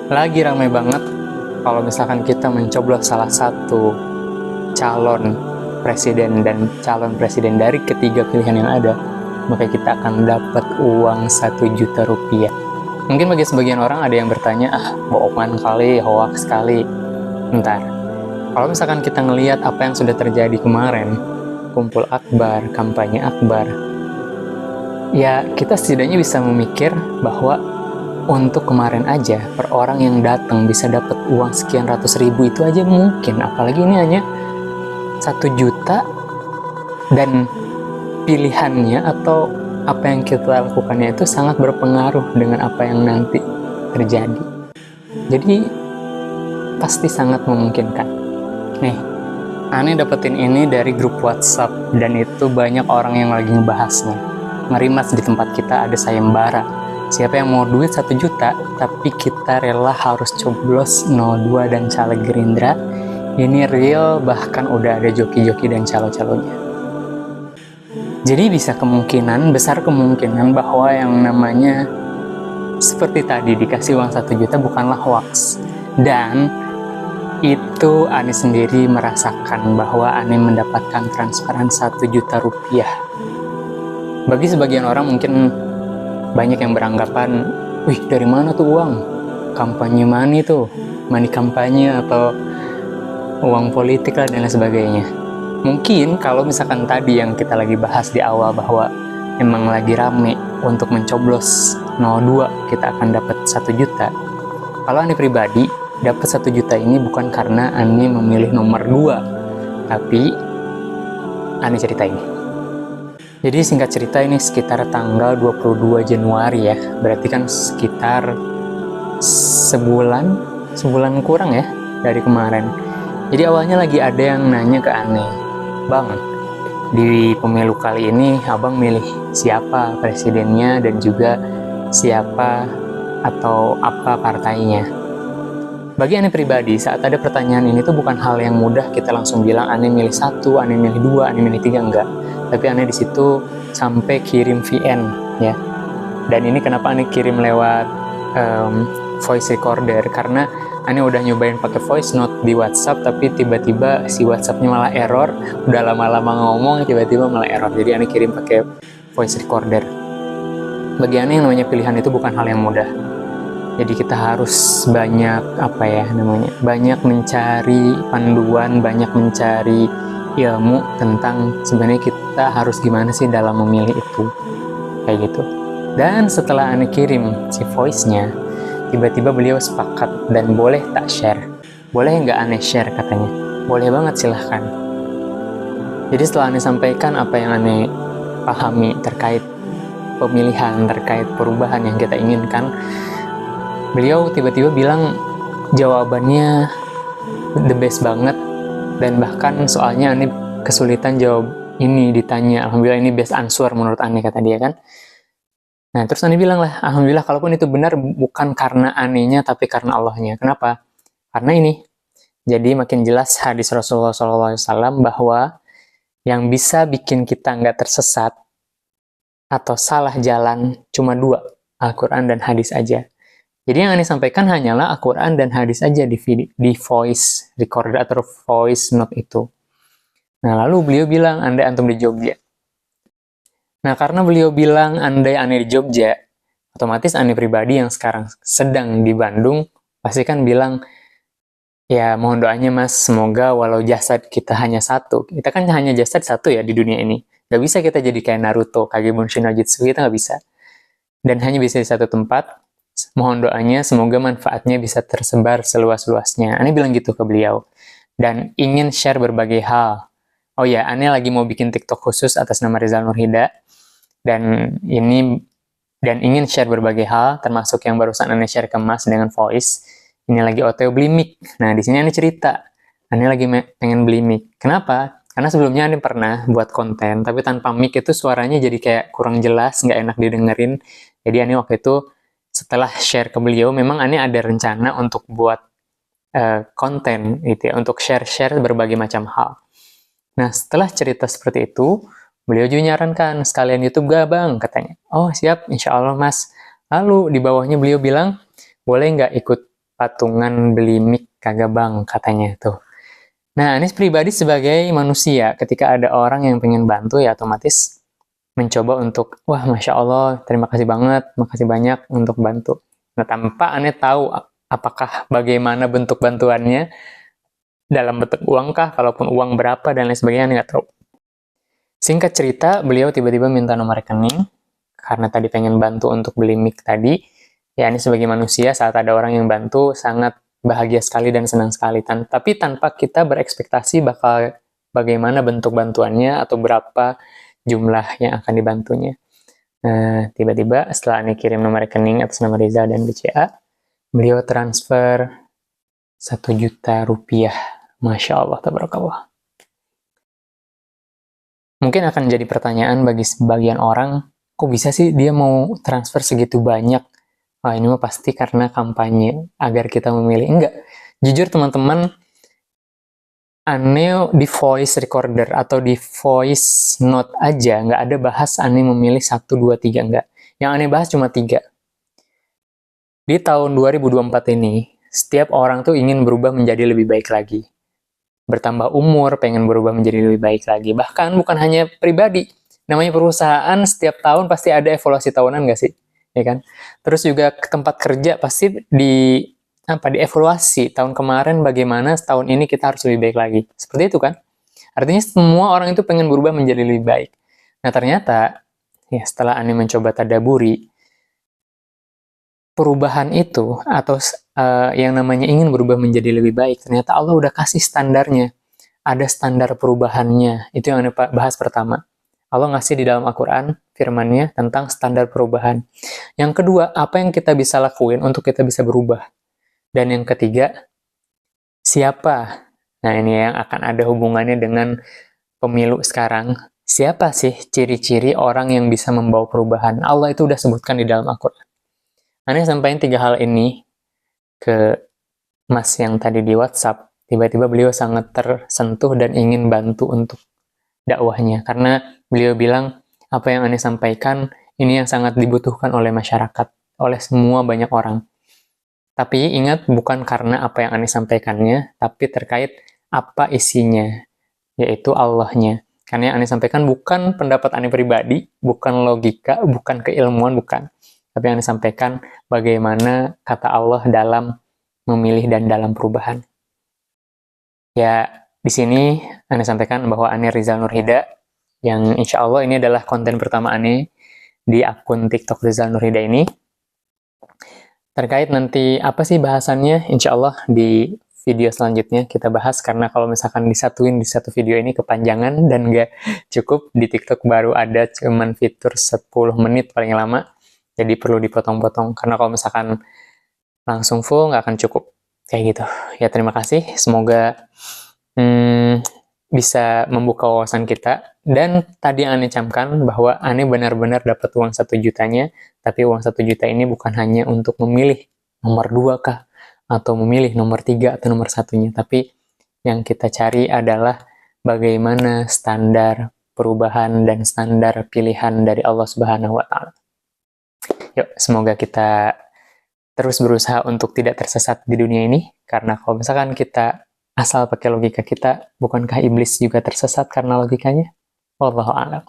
Lagi ramai banget kalau misalkan kita mencoblos salah satu calon presiden dan calon presiden dari ketiga pilihan yang ada, maka kita akan dapat uang 1 juta rupiah. Mungkin bagi sebagian orang ada yang bertanya, bohongan kali, hoax kali. Bentar, kalau misalkan kita ngelihat apa yang sudah terjadi kemarin, kumpul akbar, kampanye akbar, ya kita setidaknya bisa memikir bahwa untuk kemarin aja, per orang yang datang bisa dapat uang sekian ratus ribu itu aja mungkin. Apalagi ini hanya 1 juta dan pilihannya atau apa yang kita lakukannya itu sangat berpengaruh dengan apa yang nanti terjadi. Jadi pasti sangat memungkinkan. Nih, aneh dapetin ini dari grup WhatsApp dan itu banyak orang yang lagi ngebahasnya. Ngeri mas, di tempat kita ada sayembara. Siapa yang mau duit 1 juta, tapi kita rela harus coblos 02 dan caleg Gerindra. Ini real, bahkan udah ada joki-joki dan calo-calonya. Jadi besar kemungkinan bahwa yang namanya seperti tadi dikasih uang 1 juta bukanlah hoax. Dan itu Ani sendiri merasakan bahwa Ani mendapatkan transferan 1 juta rupiah. Bagi sebagian orang mungkin banyak yang beranggapan, wih dari mana tuh uang? Kampanye money tuh, money kampanye atau uang politik lah dan lain sebagainya. Mungkin kalau misalkan tadi yang kita lagi bahas di awal bahwa emang lagi rame untuk mencoblos 02 kita akan dapat 1 juta. Kalau Ani pribadi dapat 1 juta ini bukan karena Ani memilih nomor 2, tapi Ani cerita ini. Jadi singkat cerita ini sekitar tanggal 22 Januari ya, berarti kan sekitar sebulan kurang ya dari kemarin. Jadi awalnya lagi ada yang nanya ke Ane, Bang, di pemilu kali ini abang milih siapa presidennya dan juga siapa atau apa partainya. Bagi Ane pribadi, saat ada pertanyaan ini tuh bukan hal yang mudah kita langsung bilang Ane milih 1, Ane milih 2, Ane milih 3, enggak. Tapi Ane di situ sampai kirim VN ya. Dan ini kenapa Ane kirim lewat voice recorder, karena Ane udah nyobain pakai voice note di WhatsApp, tapi tiba-tiba si WhatsAppnya malah error. Udah lama-lama ngomong, tiba-tiba malah error. Jadi Ane kirim pakai voice recorder. Bagi Ane yang namanya pilihan itu bukan hal yang mudah. Jadi kita harus banyak banyak mencari panduan, banyak mencari ilmu tentang sebenarnya kita harus gimana sih dalam memilih itu, kayak gitu. Dan setelah Ane kirim si voice-nya, tiba-tiba beliau sepakat dan boleh tak share. Boleh nggak Ane share katanya? Boleh banget, silahkan. Jadi setelah Ane sampaikan apa yang Ane pahami terkait pemilihan, terkait perubahan yang kita inginkan, beliau tiba-tiba bilang jawabannya the best banget. Dan bahkan soalnya Ani kesulitan jawab ini ditanya, alhamdulillah ini best answer menurut Ani, kata dia kan. Nah terus Ani bilang lah, alhamdulillah kalaupun itu benar bukan karena Aninya tapi karena Allahnya. Kenapa? Karena ini, jadi makin jelas hadis Rasulullah SAW bahwa yang bisa bikin kita nggak tersesat atau salah jalan cuma 2, Al-Quran dan hadis aja. Jadi yang Ani sampaikan hanyalah Al-Quran dan hadis aja di voice recorder atau voice note itu. Nah lalu beliau bilang, andai antum di Jogja. Nah karena beliau bilang andai Ani di Jogja, otomatis Ani pribadi yang sekarang sedang di Bandung, pasti kan bilang, ya mohon doanya mas, semoga walau jasad kita hanya satu. Kita kan hanya jasad satu ya di dunia ini. Gak bisa kita jadi kayak Naruto, Kage Bunshin no Jutsu, kita gak bisa. Dan hanya bisa di satu tempat. Mohon doanya semoga manfaatnya bisa tersebar seluas-luasnya. Ani bilang gitu ke beliau. Dan ingin share berbagai hal. Oh ya, Ani lagi mau bikin TikTok khusus atas nama Rizal Nurhida. Dan ingin share berbagai hal, termasuk yang barusan Ani share ke Mas dengan voice. Ini lagi OTW beli mic. Nah, di sini Ani cerita. Ani lagi pengen beli mic. Kenapa? Karena sebelumnya Ani pernah buat konten, tapi tanpa mic itu suaranya jadi kayak kurang jelas, nggak enak didengerin. Jadi Ani waktu itu setelah share ke beliau, memang Ani ada rencana untuk buat konten gitu ya, untuk share-share berbagai macam hal. Nah, setelah cerita seperti itu, beliau juga nyarankan, sekalian YouTube gak bang, katanya. Oh siap, insya Allah mas. Lalu di bawahnya beliau bilang, boleh nggak ikut patungan beli mic kagak bang, katanya tuh. Nah, Anies pribadi sebagai manusia, ketika ada orang yang pengen bantu, ya otomatis mencoba untuk, wah Masya Allah, terima kasih banget, makasih banyak untuk bantu. Nah, tanpa Anies tahu apakah bagaimana bentuk bantuannya, dalam bentuk uang kah, kalaupun uang berapa, dan lain sebagainya, Anies nggak tahu. Singkat cerita, beliau tiba-tiba minta nomor rekening, karena tadi pengen bantu untuk beli mic tadi. Ya, ini sebagai manusia, saat ada orang yang bantu, sangat bahagia sekali dan senang sekali. Tapi tanpa kita berekspektasi bakal bagaimana bentuk bantuannya, atau berapa jumlah yang akan dibantunya. Nah, tiba-tiba setelah Ani kirim nomor rekening atas nama Rizal dan BCA, beliau transfer 1 juta rupiah. Masya Allah, tabarakallah. Mungkin akan jadi pertanyaan bagi sebagian orang, kok bisa sih dia mau transfer segitu banyak? Wah, ini mah pasti karena kampanye, agar kita memilih. Enggak. Jujur teman-teman, Ane di voice recorder atau di voice note aja, nggak ada bahas Ane memilih 1, 2, 3, enggak. Yang Ane bahas cuma 3. Di tahun 2024 ini, setiap orang tuh ingin berubah menjadi lebih baik lagi. Bertambah umur, pengen berubah menjadi lebih baik lagi. Bahkan bukan hanya pribadi, namanya perusahaan setiap tahun pasti ada evaluasi tahunan nggak sih? Ya kan? Terus juga ke tempat kerja pasti dievaluasi tahun kemarin bagaimana, tahun ini kita harus lebih baik lagi. Seperti itu kan? Artinya semua orang itu pengen berubah menjadi lebih baik. Nah ternyata, ya setelah Ani mencoba tadaburi, perubahan itu atau yang namanya ingin berubah menjadi lebih baik, ternyata Allah udah kasih standarnya. Ada standar perubahannya. Itu yang Anda bahas pertama. Allah ngasih di dalam Al-Quran firman-Nya tentang standar perubahan. Yang kedua, apa yang kita bisa lakuin untuk kita bisa berubah. Dan yang ketiga, siapa? Nah, ini yang akan ada hubungannya dengan pemilu sekarang. Siapa sih ciri-ciri orang yang bisa membawa perubahan? Allah itu udah sebutkan di dalam Al-Quran. Anda sampaikan 3 hal ini ke Mas yang tadi di WhatsApp. Tiba-tiba beliau sangat tersentuh dan ingin bantu untuk dakwahnya. Karena beliau bilang, apa yang Anda sampaikan, ini yang sangat dibutuhkan oleh masyarakat, oleh semua banyak orang. Tapi ingat, bukan karena apa yang Anda sampaikannya, tapi terkait apa isinya, yaitu Allahnya. Karena yang Anda sampaikan bukan pendapat Anda pribadi, bukan logika, bukan keilmuan, bukan. Tapi yang Anda sampaikan bagaimana kata Allah dalam memilih dan dalam perubahan. Ya, di sini Ane sampaikan bahwa Ane Rizal Nurhida, yang insya Allah ini adalah konten pertama Ane di akun TikTok Rizal Nurhida ini. Terkait nanti apa sih bahasannya, insya Allah di video selanjutnya kita bahas, karena kalau misalkan disatuin di satu video ini kepanjangan dan nggak cukup. Di TikTok baru ada cuman fitur 10 menit paling lama, jadi perlu dipotong-potong, karena kalau misalkan langsung full nggak akan cukup. Kayak gitu. Ya terima kasih. Semoga bisa membuka wawasan kita. Dan tadi yang Ane camkan bahwa Ane benar-benar dapat uang 1 jutanya, tapi uang 1 juta ini bukan hanya untuk memilih nomor 2 kah, atau memilih nomor 3 atau nomor 1-nya, tapi yang kita cari adalah bagaimana standar perubahan dan standar pilihan dari Allah Subhanahu wa Ta'ala. Yuk, semoga kita terus berusaha untuk tidak tersesat di dunia ini, karena kalau misalkan kita asal pakai logika kita, bukankah iblis juga tersesat karena logikanya? Wallahu a'lam.